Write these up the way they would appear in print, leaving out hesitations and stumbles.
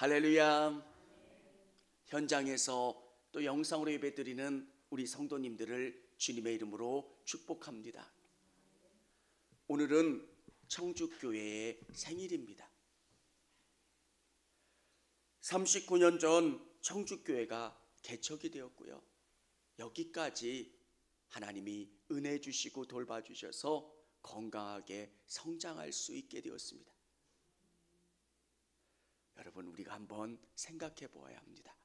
할렐루야. 현장에서 또 영상으로 예배드리는 우리 성도님들을 주님의 이름으로 축복합니다. 오늘은 청주교회의 생일입니다. 39년 전 청주교회가 개척이 되었고요. 여기까지 하나님이 은혜 주시고 돌봐주셔서 건강하게 성장할 수 있게 되었습니다. 여러분, 우리가 한번 생각해 보아야 합니다.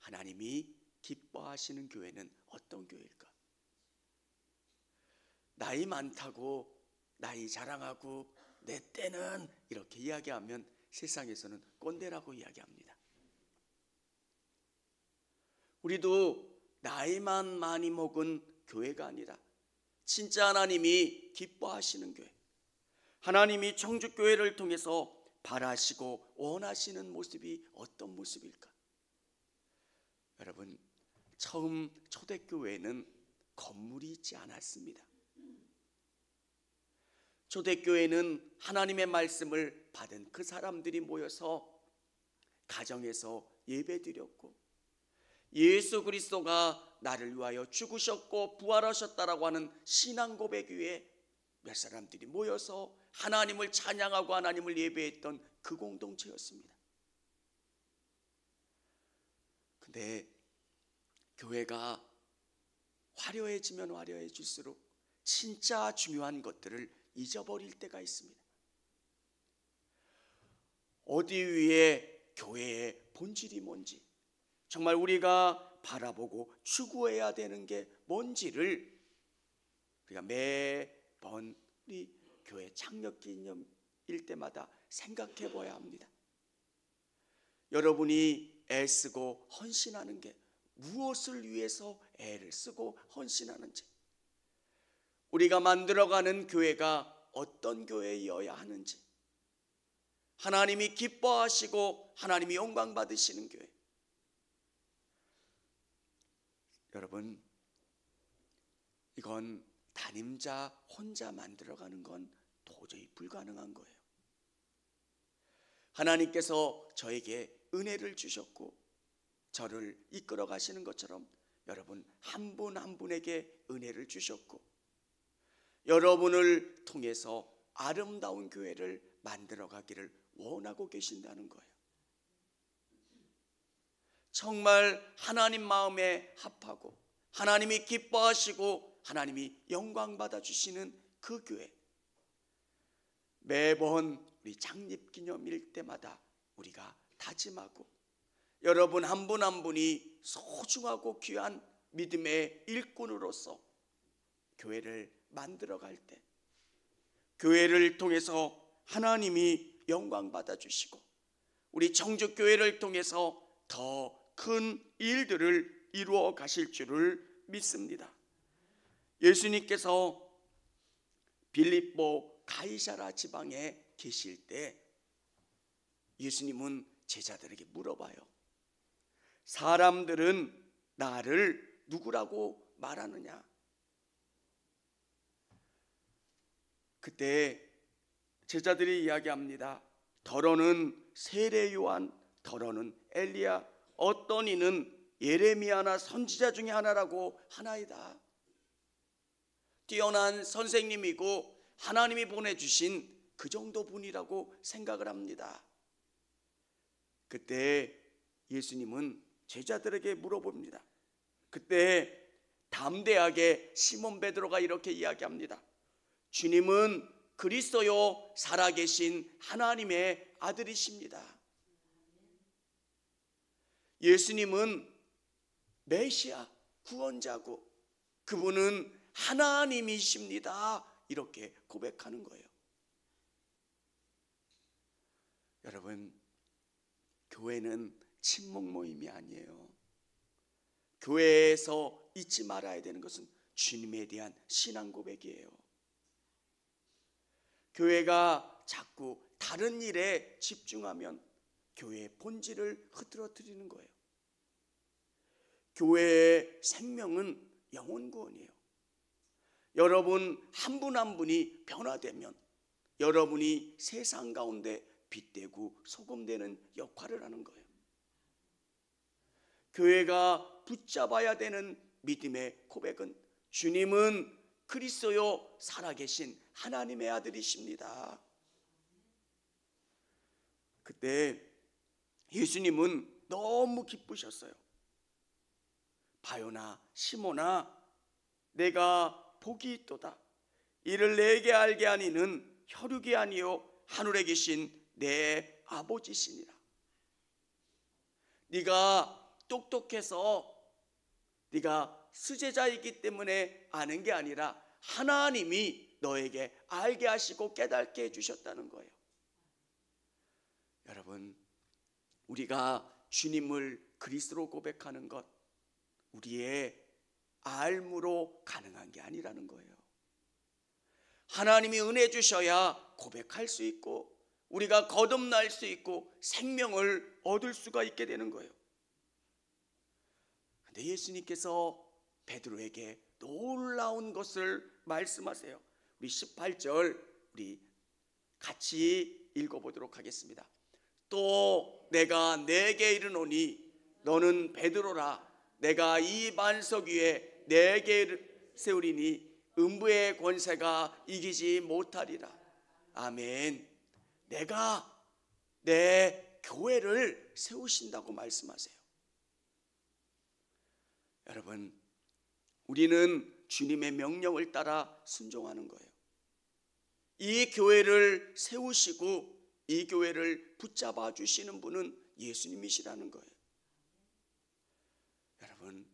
하나님이 기뻐하시는 교회는 어떤 교회일까? 나이 많다고 나이 자랑하고 내 때는 이렇게 이야기하면 세상에서는 꼰대라고 이야기합니다. 우리도 나이만 많이 먹은 교회가 아니라 진짜 하나님이 기뻐하시는 교회, 하나님이 청주교회를 통해서 바라시고 원하시는 모습이 어떤 모습일까? 여러분, 처음 초대교회는 건물이 있지 않았습니다. 초대교회는 하나님의 말씀을 받은 그 사람들이 모여서 가정에서 예배드렸고, 예수 그리스도가 나를 위하여 죽으셨고 부활하셨다라고 하는 신앙 고백 위에 몇 사람들이 모여서 하나님을 찬양하고 하나님을 예배했던 그 공동체였습니다. 근데 교회가 화려해지면 화려해질수록 진짜 중요한 것들을 잊어버릴 때가 있습니다. 어디 위에 교회의 본질이 뭔지, 정말 우리가 바라보고 추구해야 되는 게 뭔지를 우리가 매번 우리 교회 창립 기념일 때마다 생각해 봐야 합니다. 여러분이 애쓰고 헌신하는 게 무엇을 위해서 애를 쓰고 헌신하는지, 우리가 만들어가는 교회가 어떤 교회여야 하는지, 하나님이 기뻐하시고 하나님이 영광 받으시는 교회. 여러분, 이건 담임자 혼자 만들어가는 건 도저히 불가능한 거예요. 하나님께서 저에게 은혜를 주셨고 저를 이끌어 가시는 것처럼 여러분 한 분 한 분에게 은혜를 주셨고 여러분을 통해서 아름다운 교회를 만들어 가기를 원하고 계신다는 거예요. 정말 하나님 마음에 합하고 하나님이 기뻐하시고 하나님이 영광 받아주시는 그 교회, 매번 우리 창립기념일 때마다 우리가 다짐하고 여러분 한 분 한 분이 소중하고 귀한 믿음의 일꾼으로서 교회를 만들어갈 때, 교회를 통해서 하나님이 영광 받아주시고 우리 청주교회를 통해서 더 큰 일들을 이루어 가실 줄을 믿습니다. 예수님께서 빌립보 가이사라 지방에 계실 때 예수님은 제자들에게 물어봐요. 사람들은 나를 누구라고 말하느냐? 그때 제자들이 이야기합니다. 더러는 세례 요한, 더러는 엘리야, 어떤 이는 예레미야나 선지자 중에 하나라고 하나이다. 뛰어난 선생님이고 하나님이 보내주신 그 정도 분이라고 생각을 합니다. 그때 예수님은 제자들에게 물어봅니다. 그때 담대하게 시몬 베드로가 이렇게 이야기합니다. 주님은 그리스도요 살아계신 하나님의 아들이십니다. 예수님은 메시아, 구원자고 그분은 하나님이십니다. 이렇게 고백하는 거예요. 여러분, 교회는 친목 모임이 아니에요. 교회에서 잊지 말아야 되는 것은 주님에 대한 신앙 고백이에요. 교회가 자꾸 다른 일에 집중하면 교회의 본질을 흐트러뜨리는 거예요. 교회의 생명은 영혼 구원이에요. 여러분 한 분 한 분이 변화되면 여러분이 세상 가운데 빛되고 소금되는 역할을 하는 거예요. 교회가 붙잡아야 되는 믿음의 고백은 주님은 그리스도요 살아계신 하나님의 아들이십니다. 그때 예수님은 너무 기쁘셨어요. 바요나 시몬아, 내가 복이 있도다. 이를 내게 알게 하니는 혈육이 아니요 하늘에 계신 내 아버지시니라. 네가 똑똑해서 네가 수제자이기 때문에 아는 게 아니라 하나님이 너에게 알게 하시고 깨닫게 해주셨다는 거예요. 여러분, 우리가 주님을 그리스도로 고백하는 것, 우리의 알므로 가능한 게 아니라는 거예요. 하나님이 은혜 주셔야 고백할 수 있고 우리가 거듭날 수 있고 생명을 얻을 수가 있게 되는 거예요. 근데 예수님께서 베드로에게 놀라운 것을 말씀하세요. 우리 18절 우리 같이 읽어보도록 하겠습니다. 또 내가 네게 이르노니 너는 베드로라. 내가 이 반석 위에 네게 세우리니 음부의 권세가 이기지 못하리라. 아멘. 내가 내 교회를 세우신다고 말씀하세요. 여러분, 우리는 주님의 명령을 따라 순종하는 거예요. 이 교회를 세우시고 이 교회를 붙잡아 주시는 분은 예수님이시라는 거예요. 여러분,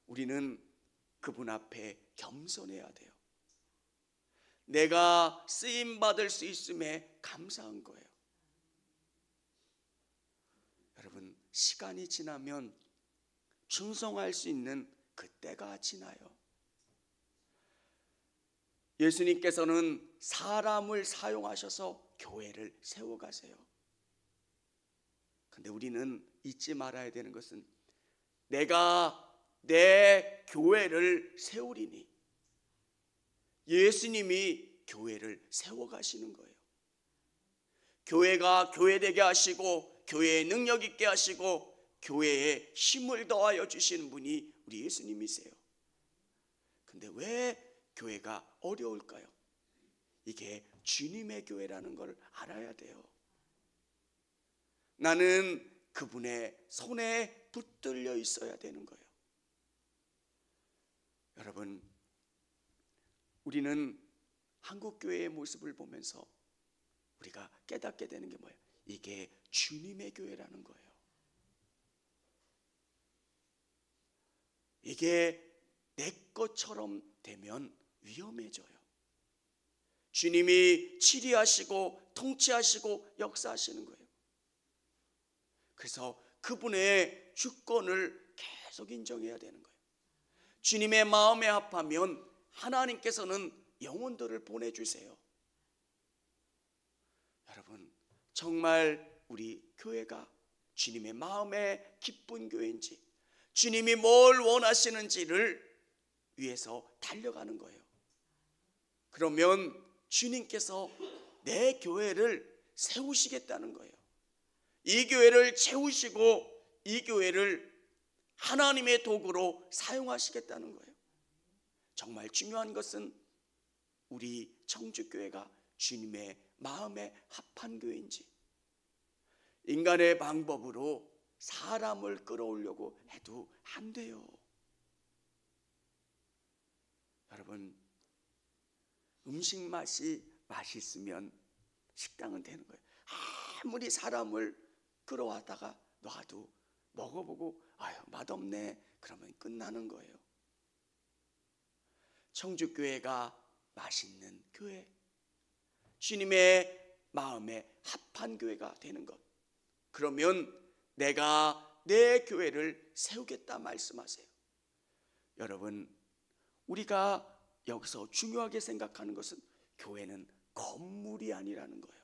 우리는 그분 앞에 겸손해야 돼요. 내가 쓰임받을 수 있음에 감사한 거예요. 여러분, 시간이 지나면 충성할 수 있는 그때가 지나요. 예수님께서는 사람을 사용하셔서 교회를 세워가세요. 근데 우리는 잊지 말아야 되는 것은 내가 내 교회를 세우리니 예수님이 교회를 세워가시는 거예요. 교회가 교회되게 하시고 교회에 능력 있게 하시고 교회에 힘을 더하여 주시는 분이 우리 예수님이세요. 근데 왜 교회가 어려울까요? 이게 주님의 교회라는 걸 알아야 돼요. 나는 그분의 손에 붙들려 있어야 되는 거예요. 여러분, 우리는 한국교회의 모습을 보면서 우리가 깨닫게 되는 게 뭐예요? 이게 주님의 교회라는 거예요. 이게 내 것처럼 되면 위험해져요. 주님이 치리하시고 통치하시고 역사하시는 거예요. 그래서 그분의 주권을 계속 인정해야 되는 거예요. 주님의 마음에 합하면 하나님께서는 영혼들을 보내주세요. 여러분, 정말 우리 교회가 주님의 마음에 기쁜 교회인지 주님이 뭘 원하시는지를 위해서 달려가는 거예요. 그러면 주님께서 내 교회를 세우시겠다는 거예요. 이 교회를 채우시고 이 교회를 하나님의 도구로 사용하시겠다는 거예요. 정말 중요한 것은 우리 청주교회가 주님의 마음에 합한 교회인지, 인간의 방법으로 사람을 끌어오려고 해도 안 돼요. 여러분, 음식 맛이 맛있으면 식당은 되는 거예요. 아무리 사람을 끌어왔다가 놔도 먹어보고 아유 맛없네 그러면 끝나는 거예요. 청주교회가 맛있는 교회, 주님의 마음에 합한 교회가 되는 것, 그러면 내가 내 교회를 세우겠다 말씀하세요. 여러분, 우리가 여기서 중요하게 생각하는 것은 교회는 건물이 아니라는 거예요.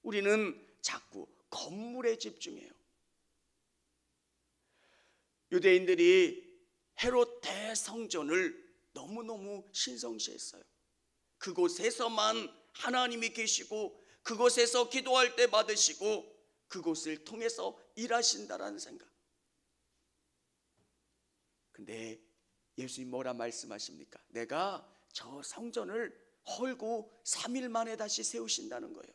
우리는 자꾸 건물에 집중해요. 유대인들이 헤롯 대성전을 너무너무 신성시했어요. 그곳에서만 하나님이 계시고 그곳에서 기도할 때 받으시고 그곳을 통해서 일하신다라는 생각. 근데 예수님 뭐라 말씀하십니까? 내가 저 성전을 헐고 3일 만에 다시 세우신다는 거예요.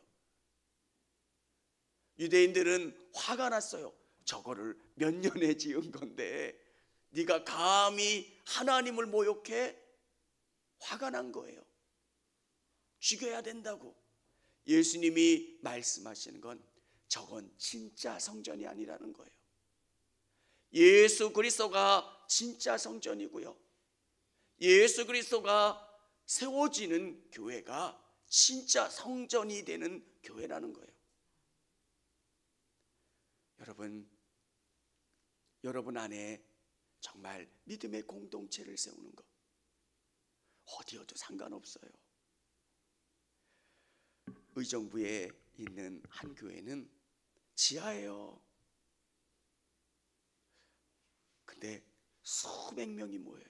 유대인들은 화가 났어요. 저거를 몇 년에 지은 건데 네가 감히 하나님을 모욕해? 화가 난 거예요. 죽여야 된다고. 예수님이 말씀하시는 건 저건 진짜 성전이 아니라는 거예요. 예수 그리스도가 진짜 성전이고요, 예수 그리스도가 세워지는 교회가 진짜 성전이 되는 교회라는 거예요. 여러분 안에 정말 믿음의 공동체를 세우는 것, 어디여도 상관없어요. 의정부에 있는 한 교회는 지하예요. 근데 수백 명이 모여요.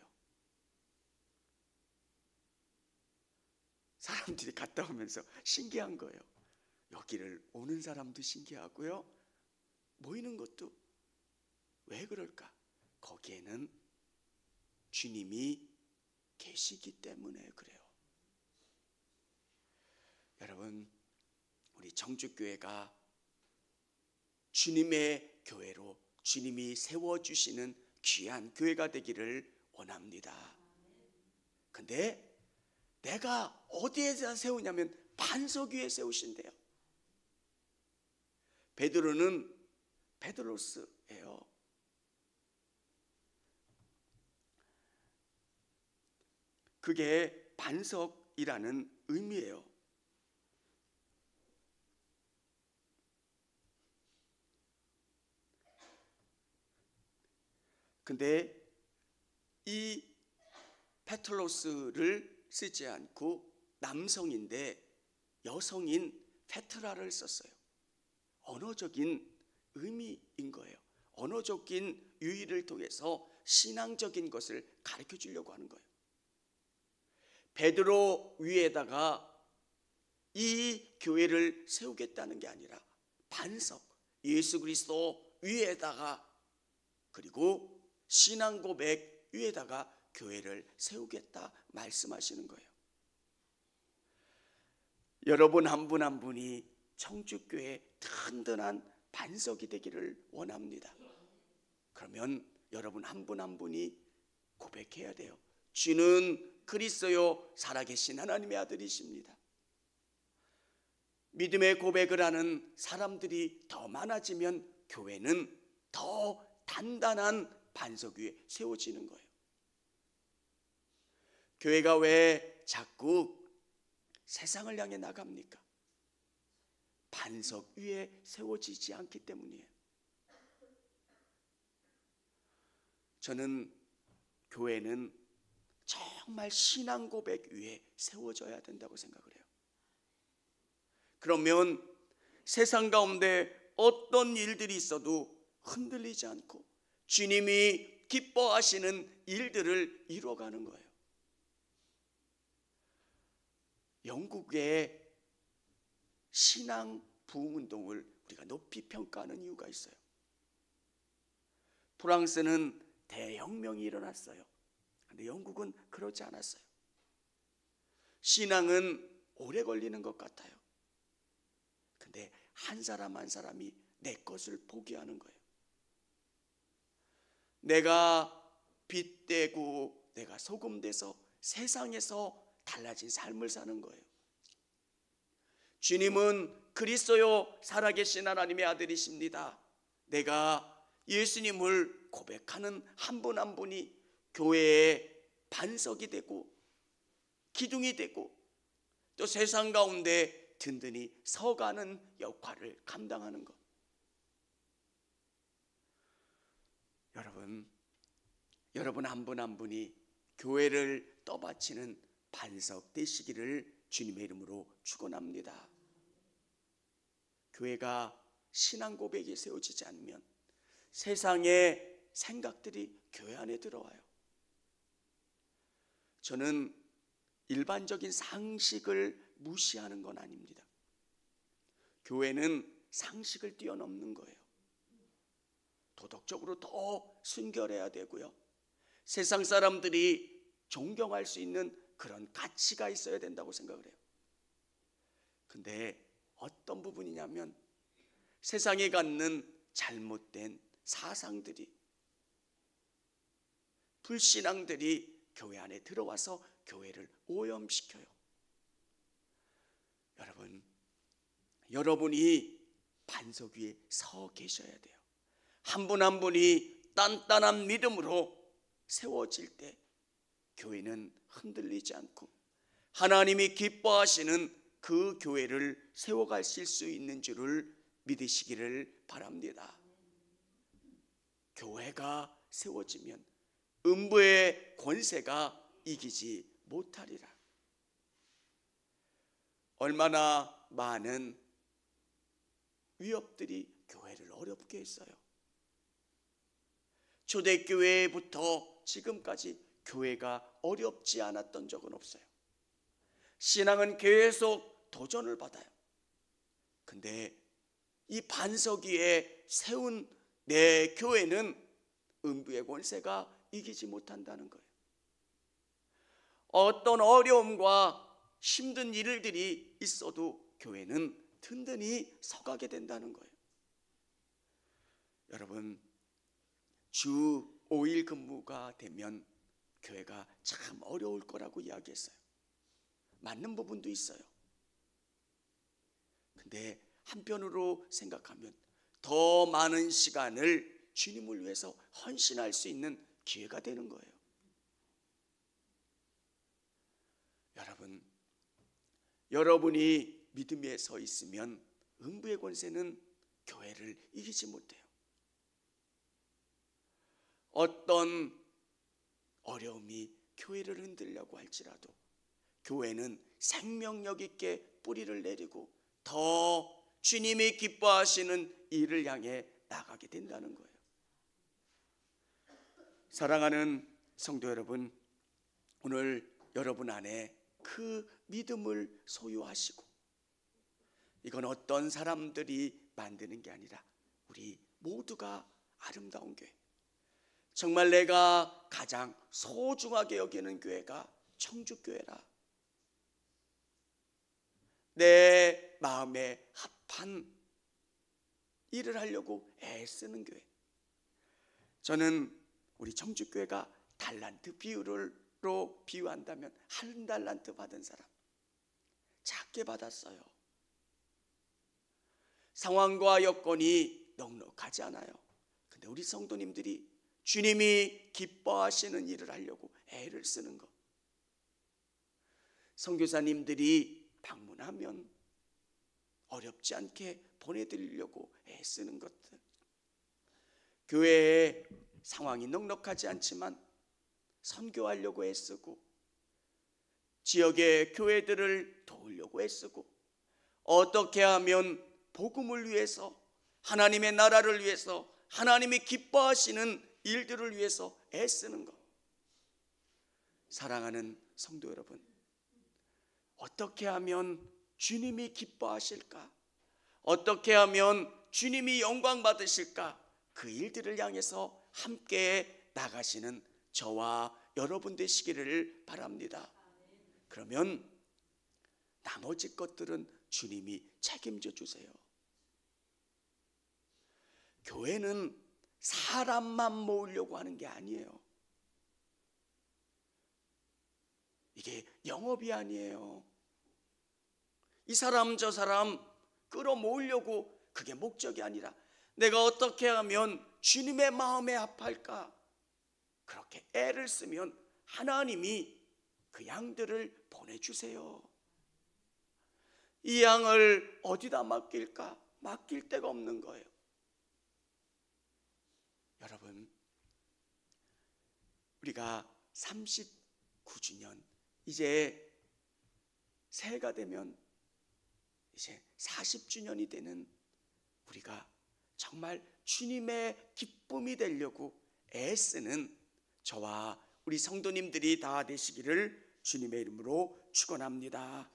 사람들이 갔다 오면서 신기한 거예요. 여기를 오는 사람도 신기하고요, 모이는 것도. 왜 그럴까? 거기에는 주님이 계시기 때문에 그래요. 여러분, 우리 청주교회가 주님의 교회로 주님이 세워주시는 귀한 교회가 되기를 원합니다. 근데 내가 어디에다 세우냐면 반석 위에 세우신대요. 베드로는 베드로스예요. 그게 반석이라는 의미예요. 근데 이 페트로스를 쓰지 않고 남성인데 여성인 페트라를 썼어요. 언어적인 의미인 거예요. 언어적인 유의를 통해서 신앙적인 것을 가르쳐 주려고 하는 거예요. 베드로 위에다가 이 교회를 세우겠다는 게 아니라 반석, 예수 그리스도 위에다가, 그리고 신앙 고백 위에다가 교회를 세우겠다 말씀하시는 거예요. 여러분 한 분 한 분이 청주교회 든든한 반석이 되기를 원합니다. 그러면 여러분 한 분 한 분이 고백해야 돼요. 주는 그리스도요 살아계신 하나님의 아들이십니다. 믿음의 고백을 하는 사람들이 더 많아지면 교회는 더 단단한 반석 위에 세워지는 거예요. 교회가 왜 자꾸 세상을 향해 나갑니까? 반석 위에 세워지지 않기 때문이에요. 저는 교회는 정말 신앙 고백 위에 세워져야 된다고 생각을 해요. 그러면 세상 가운데 어떤 일들이 있어도 흔들리지 않고 주님이 기뻐하시는 일들을 이루어가는 거예요. 영국의 신앙 부흥 운동을 우리가 높이 평가하는 이유가 있어요. 프랑스는 대혁명이 일어났어요. 그런데 영국은 그렇지 않았어요. 신앙은 오래 걸리는 것 같아요. 근데 한 사람 한 사람이 내 것을 포기하는 거예요. 내가 빛되고 내가 소금 돼서 세상에서 달라진 삶을 사는 거예요. 주님은 그리스도요 살아계신 하나님의 아들이십니다. 내가 예수님을 고백하는 한 분 한 분이 교회의 반석이 되고 기둥이 되고 또 세상 가운데 든든히 서가는 역할을 감당하는 것. 여러분 한 분 한 분이 교회를 떠받치는 반석 되시기를 주님의 이름으로 축원합니다. 교회가 신앙 고백이 세워지지 않으면 세상의 생각들이 교회 안에 들어와요. 저는 일반적인 상식을 무시하는 건 아닙니다. 교회는 상식을 뛰어넘는 거예요. 도덕적으로 더 순결해야 되고요. 세상 사람들이 존경할 수 있는 그런 가치가 있어야 된다고 생각을 해요. 근데 어떤 부분이냐면 세상에 갖는 잘못된 사상들이, 불신앙들이 교회 안에 들어와서 교회를 오염시켜요. 여러분이 반석 위에 서 계셔야 돼요. 한 분 한 분이 단단한 믿음으로 세워질 때 교회는 흔들리지 않고 하나님이 기뻐하시는 그 교회를 세워가실 수 있는 줄을 믿으시기를 바랍니다. 교회가 세워지면 음부의 권세가 이기지 못하리라. 얼마나 많은 위협들이 교회를 어렵게 했어요. 초대교회부터 지금까지 교회가 어렵지 않았던 적은 없어요. 신앙은 계속 도전을 받아요. 근데 이 반석 위에 세운 내 교회는 음부의 권세가 이기지 못한다는 거예요. 어떤 어려움과 힘든 일들이 있어도 교회는 든든히 서가게 된다는 거예요. 여러분, 주 5일 근무가 되면 교회가 참 어려울 거라고 이야기했어요. 맞는 부분도 있어요. 근데 한편으로 생각하면 더 많은 시간을 주님을 위해서 헌신할 수 있는 기회가 되는 거예요. 여러분이 믿음에 서 있으면 음부의 권세는 교회를 이기지 못해요. 어떤 어려움이 교회를 흔들려고 할지라도 교회는 생명력 있게 뿌리를 내리고 더 주님이 기뻐하시는 일을 향해 나가게 된다는 거예요. 사랑하는 성도 여러분, 오늘 여러분 안에 그 믿음을 소유하시고, 이건 어떤 사람들이 만드는 게 아니라 우리 모두가 아름다운 교회, 정말 내가 가장 소중하게 여기는 교회가 청주교회라. 내 마음에 합한 일을 하려고 애쓰는 교회. 저는 우리 청주교회가 달란트 비율로 비유한다면 한 달란트 받은 사람, 작게 받았어요. 상황과 여건이 넉넉하지 않아요. 근데 우리 성도님들이 주님이 기뻐하시는 일을 하려고 애를 쓰는 것, 선교사님들이 방문하면 어렵지 않게 보내드리려고 애쓰는 것들, 교회에 상황이 넉넉하지 않지만 선교하려고 애쓰고, 지역의 교회들을 도우려고 애쓰고, 어떻게 하면 복음을 위해서, 하나님의 나라를 위해서, 하나님이 기뻐하시는 일들을 위해서 애쓰는 것. 사랑하는 성도 여러분, 어떻게 하면 주님이 기뻐하실까? 어떻게 하면 주님이 영광 받으실까? 그 일들을 향해서 함께 나가시는 저와 여러분 되시기를 바랍니다. 그러면 나머지 것들은 주님이 책임져 주세요. 교회는 사람만 모으려고 하는 게 아니에요. 이게 영업이 아니에요. 이 사람 저 사람 끌어모으려고, 그게 목적이 아니라 내가 어떻게 하면 주님의 마음에 합할까, 그렇게 애를 쓰면 하나님이 그 양들을 보내주세요. 이 양을 어디다 맡길까? 맡길 데가 없는 거예요. 여러분, 우리가 39주년, 이제 새해가 되면 이제 40주년이 되는 우리가 정말 주님의 기쁨이 되려고 애쓰는 저와 우리 성도님들이 다 되시기를 주님의 이름으로 축원합니다.